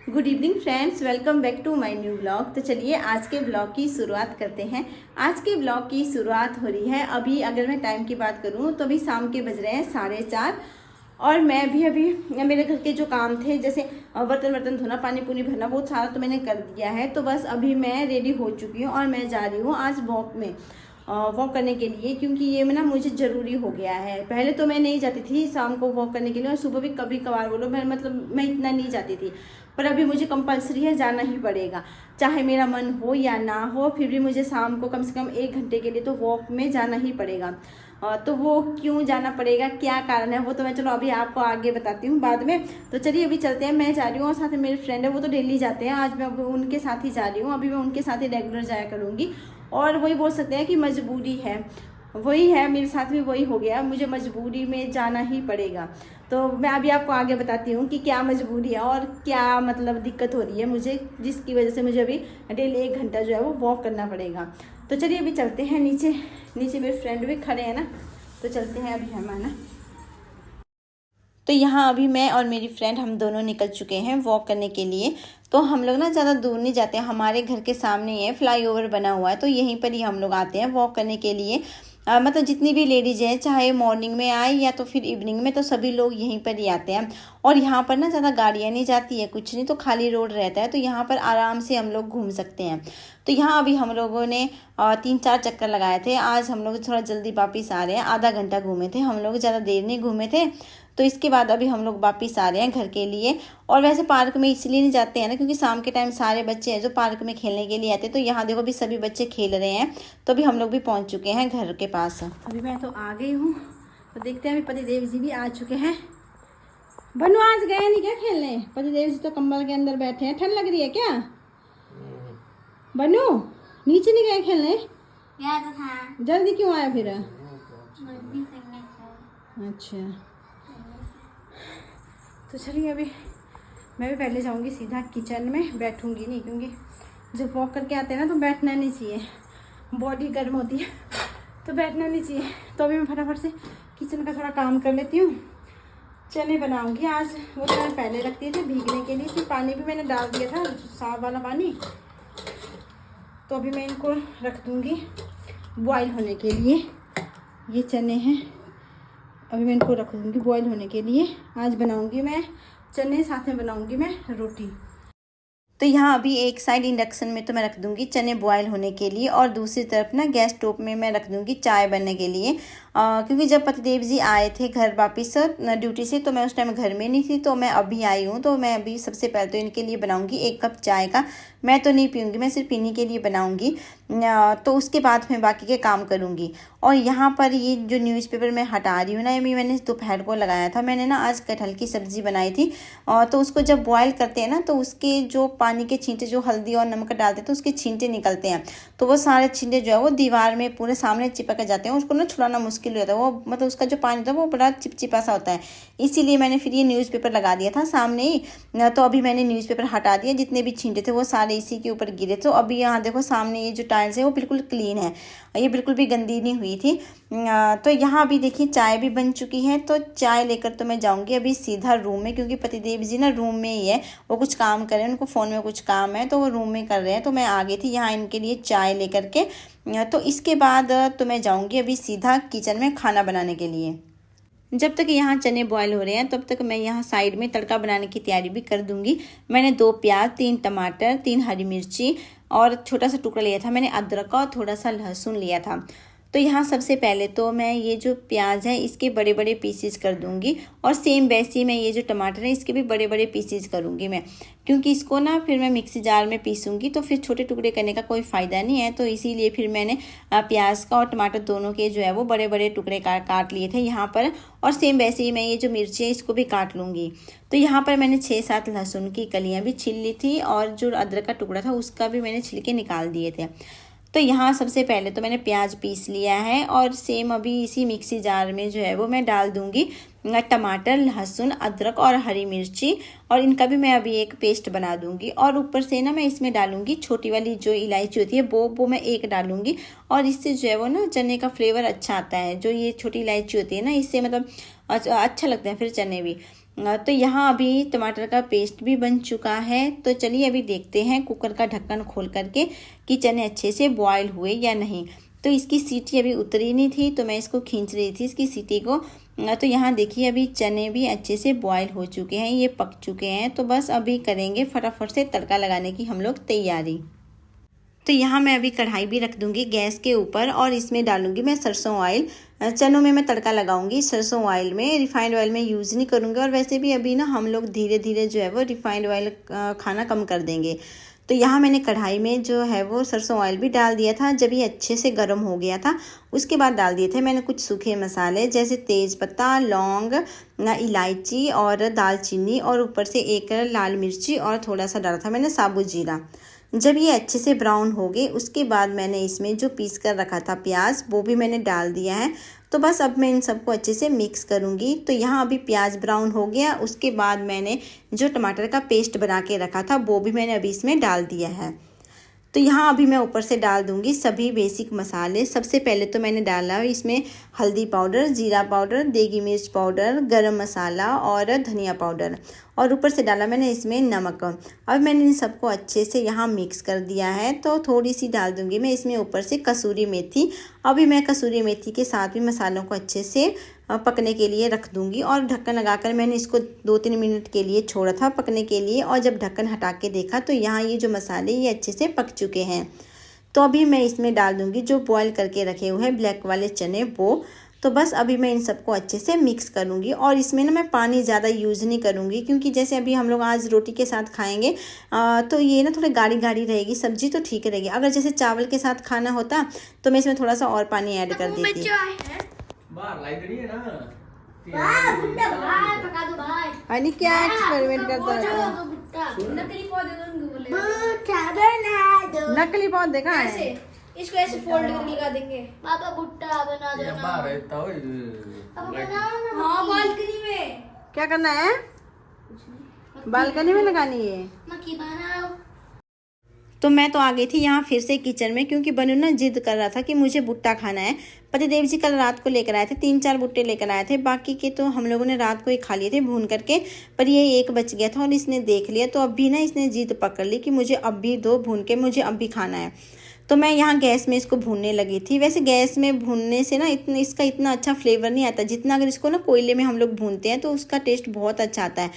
Good evening friends, welcome back to my new blog. तो चलिए आज के ब्लॉग की शुरुआत करते हैं। आज के ब्लॉग की शुरुआत हो रही है अभी, अगर मैं टाइम की बात करूं तो अभी शाम के बज रहे हैं 4:30 और मैं भी अभी मेरे घर के जो काम थे जैसे बर्तन धोना, पानी पूनी भरना, वो सारा तो मैंने कर दिया है। तो बस अभी मैं रेडी हो चुकी हूँ और मैं जा रही हूँ आज वॉक में वॉक करने के लिए, क्योंकि ये ना मुझे ज़रूरी हो गया है। पहले तो मैं नहीं जाती थी शाम को वॉक करने के लिए और सुबह भी कभी कभार बोलो, मैं इतना नहीं जाती थी। पर अभी मुझे कंपलसरी है, जाना ही पड़ेगा, चाहे मेरा मन हो या ना हो, फिर भी मुझे शाम को कम से कम 1 घंटे के लिए तो वॉक में जाना ही पड़ेगा। तो वो क्यों जाना पड़ेगा, क्या कारण है, वो तो मैं चलो अभी आपको आगे बताती हूँ बाद में। तो चलिए अभी चलते हैं। मैं जा रही हूँ और साथ में मेरे फ्रेंड है, वो तो डेली जाते हैं, आज मैं उनके साथ ही जा रही हूँ। अभी मैं उनके साथ ही रेगुलर जाया करूँगी और वही बोल सकते हैं कि मजबूरी है, वही है, मेरे साथ भी वही हो गया, मुझे मजबूरी में जाना ही पड़ेगा। तो मैं अभी आपको आगे बताती हूँ कि क्या मजबूरी है और क्या मतलब दिक्कत हो रही है मुझे, जिसकी वजह से मुझे अभी डेली 1 घंटा जो है वो वॉक करना पड़ेगा। तो चलिए अभी चलते हैं। नीचे नीचे मेरे फ्रेंड भी खड़े हैं ना, तो चलते हैं अभी हम, है ना। तो यहाँ अभी मैं और मेरी फ्रेंड हम दोनों निकल चुके हैं वॉक करने के लिए। तो हम लोग ना ज़्यादा दूर नहीं जाते हैं, हमारे घर के सामने ही है, फ्लाईओवर बना हुआ है, तो यहीं पर ही हम लोग आते हैं वॉक करने के लिए। मतलब जितनी भी लेडीज हैं, चाहे मॉर्निंग में आए या तो फिर इवनिंग में, तो सभी लोग यहीं पर ही आते हैं। और यहाँ पर ना ज़्यादा गाड़ियाँ नहीं जाती है, कुछ नहीं, तो खाली रोड रहता है, तो यहाँ पर आराम से हम लोग घूम सकते हैं। तो यहाँ अभी हम लोगों ने 3-4 चक्कर लगाए थे। आज हम लोग थोड़ा जल्दी वापस आ रहे हैं, आधा घंटा घूमे थे हम लोग, ज़्यादा देर नहीं घूमे थे। तो इसके बाद अभी हम लोग वापस आ रहे हैं घर के लिए। और वैसे पार्क में इसलिए नहीं जाते हैं ना, क्योंकि शाम के टाइम सारे बच्चे हैं जो पार्क में खेलने के लिए आते हैं। तो यहाँ देखो अभी सभी बच्चे खेल रहे हैं, तो अभी हम लोग भी पहुँच चुके हैं घर के पास। अभी मैं तो आ गई हूँ, तो देखते हैं अभी पतिदेव जी भी आ चुके हैं। बनू आज गए नहीं क्या खेलने? पतिदेव जी तो कंबल के अंदर बैठे हैं, ठंड लग रही है क्या? बनू नीचे नहीं गए खेलने? गया तो था। जल्दी क्यों आया फिर? मम्मी करने को। अच्छा, तो चलिए अभी मैं भी पहले जाऊंगी सीधा किचन में, बैठूंगी नहीं, क्योंकि जब वॉक करके आते हैं ना तो बैठना नहीं चाहिए, बॉडी गर्म होती है, तो बैठना नहीं चाहिए। तो अभी मैं फटाफट से किचन का थोड़ा काम कर लेती हूँ। चने बनाऊंगी आज, वो तो मैं पहले रख दिए थे भीगने के लिए, फिर पानी भी मैंने डाल दिया था, साफ वाला पानी। तो अभी मैं इनको रख दूँगी बॉयल होने के लिए। ये चने हैं, अभी मैं इनको रख दूँगी बॉयल होने के लिए। आज बनाऊँगी मैं चने, साथ में बनाऊँगी मैं रोटी। तो यहाँ अभी एक साइड इंडक्शन में तो मैं रख दूँगी चने बॉयल होने के लिए, और दूसरी तरफ ना गैस स्टोव में मैं रख दूँगी चाय बनने के लिए। क्योंकि जब पतिदेव जी आए थे घर वापस ड्यूटी से, तो मैं उस टाइम घर में नहीं थी, तो मैं अभी आई हूँ। तो मैं अभी सबसे पहले तो इनके लिए बनाऊँगी 1 कप चाय का। मैं तो नहीं पीऊँगी, मैं सिर्फ इन्हीं के लिए बनाऊँगी। तो उसके बाद मैं बाकी के काम करूँगी। और यहाँ पर ये जो न्यूज़पेपर मैं हटा रही हूँ ना, ये मैंने दोपहर को लगाया था। मैंने ना आज कटहल की सब्ज़ी बनाई थी, तो उसको जब बॉयल करते हैं ना, तो उसके जो पानी के छींटे, जो हल्दी और नमक डालते हैं तो उसके छींटे निकलते हैं, तो वो सारे छींटे जो है वो दीवार में पूरे सामने चिपक जाते हैं। उसको ना छुड़ाना मुश्किल हो जाता है, वो मतलब उसका जो पानी होता है वो बड़ा चिपचिपा सा होता है। इसीलिए मैंने फिर ये न्यूज़पेपर लगा दिया था सामने ही। तो अभी मैंने न्यूज़पेपर हटा दिया, जितने भी छींटे थे वो सारे इसी के ऊपर गिरे। तो अभी यहाँ देखो सामने ये जो टाइल्स है वो बिल्कुल क्लीन है, ये बिल्कुल भी गंदी नहीं हुई थी। तो यहाँ अभी देखिए चाय भी बन चुकी है। तो चाय लेकर तो मैं जाऊँगी अभी सीधा रूम में, क्योंकि पतिदेव जी ना रूम में ही है, वो कुछ काम कर रहे हैं, उनको फ़ोन में कुछ काम है, तो वो रूम में कर रहे हैं। तो मैं आ गई थी यहाँ इनके लिए चाय लेकर के। तो इसके बाद तो मैं जाऊँगी अभी सीधा किचन में खाना बनाने के लिए। जब तक यहाँ चने बॉयल हो रहे हैं तब तक मैं यहाँ साइड में तड़का बनाने की तैयारी भी कर दूँगी। मैंने 2 प्याज, 3 टमाटर, 3 हरी मिर्ची और छोटा सा टुकड़ा लिया था मैंने अदरक का, और थोड़ा सा लहसुन लिया था। तो यहाँ सबसे पहले तो मैं ये जो प्याज है इसके बड़े बड़े पीसेस कर दूँगी, और सेम वैसे ही मैं ये जो टमाटर है इसके भी बड़े बड़े पीसेस करूँगी मैं, क्योंकि इसको ना फिर मैं मिक्सी जार में पीसूँगी, तो फिर छोटे टुकड़े करने का कोई फ़ायदा नहीं है। तो इसीलिए फिर मैंने प्याज का और टमाटर दोनों के जो है वो बड़े बड़े टुकड़े काट लिए थे यहाँ पर। और सेम वैसे ही मैं ये जो मिर्ची है इसको भी काट लूँगी। तो यहाँ पर मैंने 6-7 लहसुन की कलियाँ भी छील ली थी, और जो अदरक का टुकड़ा था उसका भी मैंने छिलके निकाल दिए थे। तो यहाँ सबसे पहले तो मैंने प्याज पीस लिया है, और सेम अभी इसी मिक्सी जार में जो है वो मैं डाल दूँगी टमाटर, लहसुन, अदरक और हरी मिर्ची, और इनका भी मैं अभी एक पेस्ट बना दूँगी। और ऊपर से ना मैं इसमें डालूँगी छोटी वाली जो इलायची होती है वो मैं 1 डालूँगी, और इससे जो है वो ना चने का फ्लेवर अच्छा आता है। जो ये छोटी इलायची होती है ना, इससे मतलब अच्छा लगता है फिर चने भी। तो यहाँ अभी टमाटर का पेस्ट भी बन चुका है। तो चलिए अभी देखते हैं कुकर का ढक्कन खोल करके कि चने अच्छे से बॉयल हुए या नहीं। तो इसकी सीटी अभी उतरी नहीं थी तो मैं इसको खींच रही थी इसकी सीटी को। तो यहाँ देखिए अभी चने भी अच्छे से बॉयल हो चुके हैं, ये पक चुके हैं। तो बस अभी करेंगे फटाफट से तड़का लगाने की हम लोग तैयारी। तो यहाँ मैं अभी कढ़ाई भी रख दूँगी गैस के ऊपर और इसमें डालूँगी मैं सरसों ऑयल। चनों में मैं तड़का लगाऊंगी सरसों ऑयल में, रिफाइंड ऑयल में यूज़ नहीं करूँगी। और वैसे भी अभी ना हम लोग धीरे धीरे जो है वो रिफाइंड ऑयल खाना कम कर देंगे। तो यहाँ मैंने कढ़ाई में जो है वो सरसों ऑयल भी डाल दिया था। जब ये अच्छे से गर्म हो गया था उसके बाद डाल दिए थे मैंने कुछ सूखे मसाले जैसे तेज़पत्ता, लौंग, इलायची और दालचीनी और ऊपर से एक लाल मिर्ची और थोड़ा सा डाला था मैंने साबुत जीरा। जब ये अच्छे से ब्राउन हो गए उसके बाद मैंने इसमें जो पीस कर रखा था प्याज वो भी मैंने डाल दिया है। तो बस अब मैं इन सबको अच्छे से मिक्स करूँगी। तो यहाँ अभी प्याज ब्राउन हो गया, उसके बाद मैंने जो टमाटर का पेस्ट बना के रखा था वो भी मैंने अभी इसमें डाल दिया है। तो यहाँ अभी मैं ऊपर से डाल दूँगी सभी बेसिक मसाले। सबसे पहले तो मैंने डाला इसमें हल्दी पाउडर, जीरा पाउडर, देगी मिर्च पाउडर, गरम मसाला और धनिया पाउडर और ऊपर से डाला मैंने इसमें नमक। अब मैंने इन सबको अच्छे से यहाँ मिक्स कर दिया है। तो थोड़ी सी डाल दूँगी मैं इसमें ऊपर से कसूरी मेथी। अभी मैं कसूरी मेथी के साथ भी मसालों को अच्छे से पकने के लिए रख दूँगी और ढक्कन लगाकर मैंने इसको 2-3 मिनट के लिए छोड़ा था पकने के लिए। और जब ढक्कन हटा के देखा तो यहाँ ये जो मसाले ये अच्छे से पक चुके हैं। तो अभी मैं इसमें डाल दूँगी जो बॉयल करके रखे हुए हैं ब्लैक वाले चने वो। तो बस अभी मैं इन सबको अच्छे से मिक्स करूँगी और इसमें ना मैं पानी ज़्यादा यूज़ नहीं करूँगी क्योंकि जैसे अभी हम लोग आज रोटी के साथ खाएंगे तो ये ना थोड़ी गाढ़ी गाढ़ी रहेगी सब्जी तो ठीक रहेगी। अगर जैसे चावल के साथ खाना होता तो मैं इसमें थोड़ा सा और पानी ऐड कर देती। अनी क्या एक्सपेरिमेंट करता है? नकली पौधे कहाँ है? इसको ऐसे फोल्ड करके लगा देंगे। पापा भुट्टा बना देना। हाँ बालकनी में। क्या करना है? बालकनी में लगानी है। मक्खी बनाओ। तो मैं तो आ गई थी यहाँ फिर से किचन में क्योंकि बनू ना जिद कर रहा था कि मुझे भुट्टा खाना है। पतिदेव जी कल रात को लेकर आए थे, 3-4 भुट्टे लेकर आए थे। बाकी के तो हम लोगों ने रात को ही खा लिए थे भून करके, पर ये एक बच गया था और इसने देख लिया। तो अब भी ना इसने जिद पकड़ ली कि मुझे अब भी दो भून के, मुझे अब भी खाना है। तो मैं यहाँ गैस में इसको भूनने लगी थी। वैसे गैस में भूनने से ना इसका इतना अच्छा फ्लेवर नहीं आता जितना अगर इसको ना कोयले में हम लोग भूनते हैं तो उसका टेस्ट बहुत अच्छा आता है।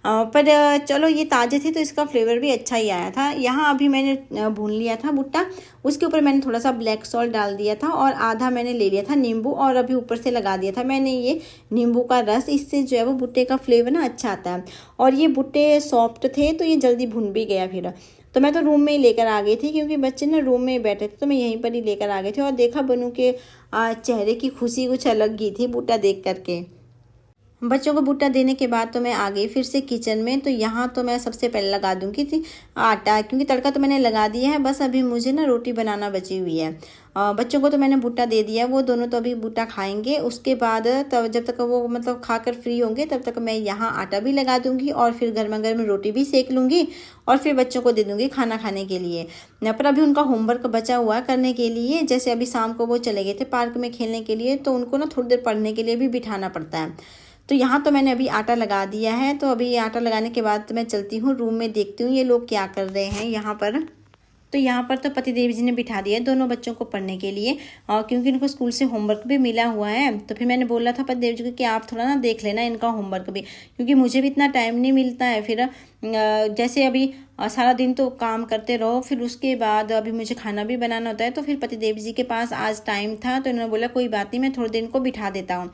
पर चलो ये ताज़े थे तो इसका फ्लेवर भी अच्छा ही आया था। यहाँ अभी मैंने भून लिया था भुट्टा, उसके ऊपर मैंने थोड़ा सा ब्लैक सॉल्ट डाल दिया था और आधा मैंने ले लिया था नींबू और अभी ऊपर से लगा दिया था मैंने ये नींबू का रस। इससे जो है वो भुट्टे का फ्लेवर ना अच्छा आता है। और ये भुट्टे सॉफ्ट थे तो ये जल्दी भुन भी गया। फिर तो मैं तो रूम में ही लेकर आ गई थी क्योंकि बच्चे ना रूम में ही बैठे थे तो मैं यहीं पर ही लेकर आ गई थी। और देखा बनू के चेहरे की खुशी कुछ अलग ही थी भुट्टा देख करके। बच्चों को भुट्टा देने के बाद तो मैं आ गई फिर से किचन में। तो यहाँ तो मैं सबसे पहले लगा दूँगी थी आटा, क्योंकि तड़का तो मैंने लगा दिया है। बस अभी मुझे ना रोटी बनाना बची हुई है। बच्चों को तो मैंने भुट्टा दे दिया है, वो दोनों तो अभी भुट्टा खाएंगे। उसके बाद तब जब तक वो मतलब खाकर फ्री होंगे तब तक मैं यहाँ आटा भी लगा दूँगी और फिर गर्मा गर्म रोटी भी सेक लूँगी और फिर बच्चों को दे दूँगी खाना खाने के लिए। पर अभी उनका होमवर्क बचा हुआ करने के लिए, जैसे अभी शाम को वो चले गए थे पार्क में खेलने के लिए तो उनको ना थोड़ी देर पढ़ने के लिए भी बिठाना पड़ता है। तो यहाँ तो मैंने अभी आटा लगा दिया है। तो अभी ये आटा लगाने के बाद तो मैं चलती हूँ रूम में, देखती हूँ ये लोग क्या कर रहे हैं यहाँ पर। तो यहाँ पर तो पतिदेव जी ने बिठा दिया दोनों बच्चों को पढ़ने के लिए क्योंकि इनको स्कूल से होमवर्क भी मिला हुआ है। तो फिर मैंने बोला था पतिदेव जी को कि आप थोड़ा ना देख लेना इनका होमवर्क भी, क्योंकि मुझे भी इतना टाइम नहीं मिलता है। फिर जैसे अभी सारा दिन तो काम करते रहो, फिर उसके बाद अभी मुझे खाना भी बनाना होता है। तो फिर पतिदेव जी के पास आज टाइम था तो इन्होंने बोला कोई बात नहीं, मैं थोड़े दिन को बिठा देता हूँ।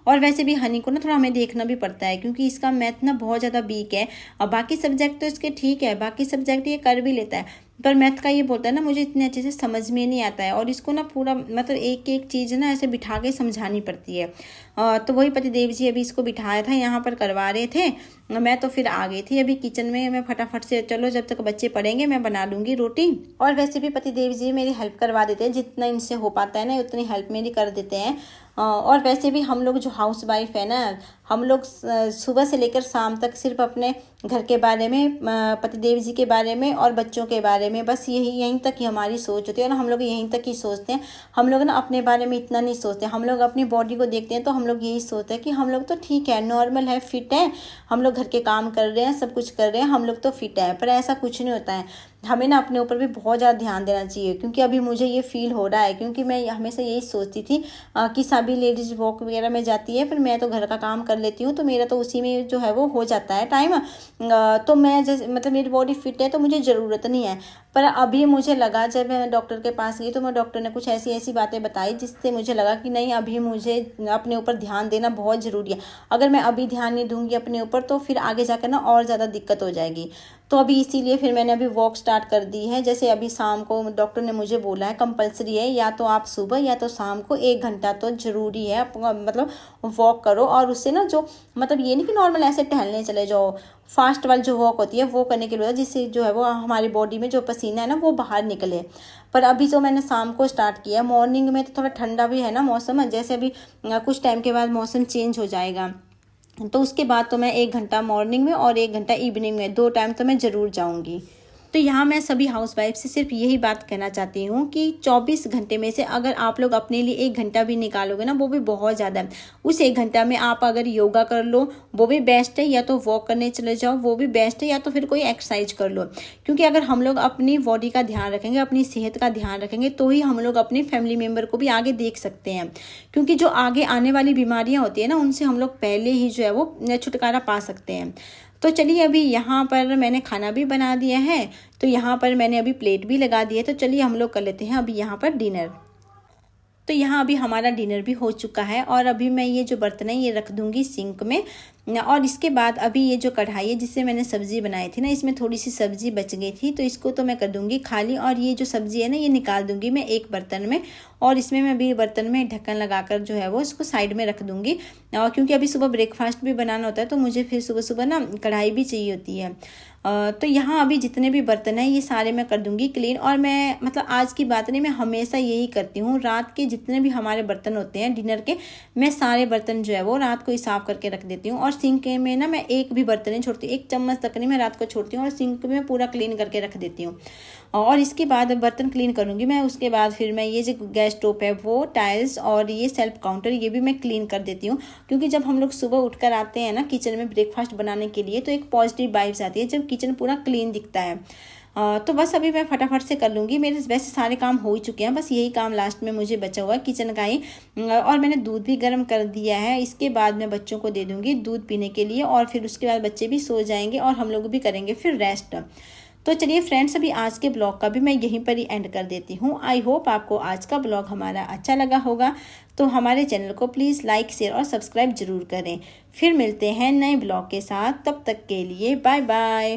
और वैसे भी हनी को ना थोड़ा हमें देखना भी पड़ता है क्योंकि इसका मैथ ना बहुत ज़्यादा वीक है। और बाकी सब्जेक्ट तो इसके ठीक है, बाकी सब्जेक्ट ये कर भी लेता है, पर मैथ का ये बोलता है ना मुझे इतने अच्छे से समझ में नहीं आता है। और इसको ना पूरा मतलब एक एक चीज़ ना ऐसे बिठा के समझानी पड़ती है। तो वही पतिदेव जी अभी इसको बिठाया था यहाँ पर करवा रहे थे। मैं तो फिर आ गई थी अभी किचन में। मैं फटाफट से चलो जब तक बच्चे पढ़ेंगे मैं बना लूँगी रोटी। और वैसे भी पतिदेव जी मेरी हेल्प करवा देते हैं, जितना इनसे हो पाता है ना उतनी हेल्प मेरी कर देते हैं। और वैसे भी हम लोग जो हाउस वाइफ है ना, हम लोग सुबह से लेकर शाम तक सिर्फ अपने घर के बारे में, पतिदेव जी के बारे में और बच्चों के बारे में, बस यहीं तक ही हमारी सोच होती है और हम लोग यहीं तक ही सोचते हैं। हम लोग ना अपने बारे में इतना नहीं सोचते। हम लोग अपनी बॉडी को देखते हैं तो हम लोग यही सोचते हैं कि हम लोग तो ठीक है, नॉर्मल है, फिट है, हम लोग घर के काम कर रहे हैं, सब कुछ कर रहे हैं, हम लोग तो फिट है। पर ऐसा कुछ नहीं होता है। हमें ना अपने ऊपर भी बहुत ज़्यादा ध्यान देना चाहिए, क्योंकि अभी मुझे ये फील हो रहा है, क्योंकि मैं हमेशा यही सोचती थी कि सभी लेडीज़ वॉक वगैरह में जाती है, फिर मैं तो घर का काम कर लेती हूँ, तो मेरा तो उसी में जो है वो हो जाता है टाइम। तो मैं जैसे मतलब मेरी बॉडी फिट है तो मुझे ज़रूरत नहीं है। पर अभी मुझे लगा, जब मैं डॉक्टर के पास गई तो मैं डॉक्टर ने कुछ ऐसी ऐसी बातें बताई जिससे मुझे लगा कि नहीं, अभी मुझे अपने ऊपर ध्यान देना बहुत ज़रूरी है। अगर मैं अभी ध्यान नहीं दूंगी अपने ऊपर तो फिर आगे जाकर ना और ज़्यादा दिक्कत हो जाएगी। तो अभी इसीलिए फिर मैंने अभी वॉक स्टार्ट कर दी है। जैसे अभी शाम को डॉक्टर ने मुझे बोला है कंपलसरी है, या तो आप सुबह या तो शाम को 1 घंटा तो ज़रूरी है मतलब वॉक करो। और उससे ना जो मतलब ये नहीं कि नॉर्मल ऐसे टहलने चले जाओ, फास्ट वाली जो वॉक होती है वो करने के लिए, जिससे जो है वो हमारी बॉडी में जो पसीना है ना वो बाहर निकले। पर अभी जो मैंने शाम को स्टार्ट किया, मॉर्निंग में तो थोड़ा ठंडा भी है ना मौसम, जैसे अभी कुछ टाइम के बाद मौसम चेंज हो जाएगा, तो उसके बाद तो मैं 1 घंटा मॉर्निंग में और 1 घंटा इवनिंग में, 2 टाइम तो मैं ज़रूर जाऊंगी। तो यहाँ मैं सभी हाउसवाइफ से सिर्फ यही बात कहना चाहती हूँ कि 24 घंटे में से अगर आप लोग अपने लिए 1 घंटा भी निकालोगे ना, वो भी बहुत ज़्यादा है। उस 1 घंटा में आप अगर योगा कर लो वो भी बेस्ट है, या तो वॉक करने चले जाओ वो भी बेस्ट है, या तो फिर कोई एक्सरसाइज कर लो। क्योंकि अगर हम लोग अपनी बॉडी का ध्यान रखेंगे, अपनी सेहत का ध्यान रखेंगे, तो ही हम लोग अपने फैमिली मेम्बर को भी आगे देख सकते हैं। क्योंकि जो आगे आने वाली बीमारियाँ होती है ना, उनसे हम लोग पहले ही जो है वो छुटकारा पा सकते हैं। तो चलिए, अभी यहाँ पर मैंने खाना भी बना दिया है, तो यहाँ पर मैंने अभी प्लेट भी लगा दी है। तो चलिए हम लोग कर लेते हैं अभी यहाँ पर डिनर। तो यहाँ अभी हमारा डिनर भी हो चुका है और अभी मैं ये जो बर्तन है ये रख दूँगी सिंक में। और इसके बाद अभी ये जो कढ़ाई है जिससे मैंने सब्ज़ी बनाई थी ना, इसमें थोड़ी सी सब्ज़ी बच गई थी, तो इसको तो मैं कर दूँगी खाली। और ये जो सब्ज़ी है ना ये निकाल दूँगी मैं एक बर्तन में, और इसमें मैं अभी बर्तन में ढक्कन लगाकर जो है वो इसको साइड में रख दूँगी। और क्योंकि अभी सुबह ब्रेकफास्ट भी बनाना होता है तो मुझे फिर सुबह सुबह ना कढ़ाई भी चाहिए होती है। तो यहाँ अभी जितने भी बर्तन हैं ये सारे मैं कर दूँगी क्लीन। और मैं मतलब आज की बात नहीं, मैं हमेशा यही करती हूँ, रात के जितने भी हमारे बर्तन होते हैं डिनर के, मैं सारे बर्तन जो है वो रात को ही साफ़ करके रख देती हूँ। और सिंक में ना मैं एक भी बर्तन नहीं छोड़ती, 1 चम्मच तक नहीं मैं रात को छोड़ती हूँ, और सिंक में पूरा क्लीन करके रख देती हूँ। और इसके बाद बर्तन क्लीन करूँगी मैं, उसके बाद फिर मैं ये जो गैस स्टोव है वो, टाइल्स और ये सेल्फ काउंटर ये भी मैं क्लीन कर देती हूँ। क्योंकि जब हम लोग सुबह उठकर आते हैं ना किचन में ब्रेकफास्ट बनाने के लिए, तो एक पॉजिटिव वाइब्स आती है जब किचन पूरा क्लीन दिखता है। तो बस अभी मैं फटाफट से कर लूँगी। मेरे वैसे सारे काम हो ही चुके हैं, बस यही काम लास्ट में मुझे बचा हुआ है किचन का ही। और मैंने दूध भी गर्म कर दिया है, इसके बाद मैं बच्चों को दे दूँगी दूध पीने के लिए, और फिर उसके बाद बच्चे भी सो जाएंगे और हम लोग भी करेंगे फिर रेस्ट। तो चलिए फ्रेंड्स, अभी आज के ब्लॉग का भी मैं यहीं पर ही एंड कर देती हूँ। आई होप आपको आज का ब्लॉग हमारा अच्छा लगा होगा। तो हमारे चैनल को प्लीज़ लाइक, शेयर और सब्सक्राइब जरूर करें। फिर मिलते हैं नए ब्लॉग के साथ, तब तक के लिए बाय बाय।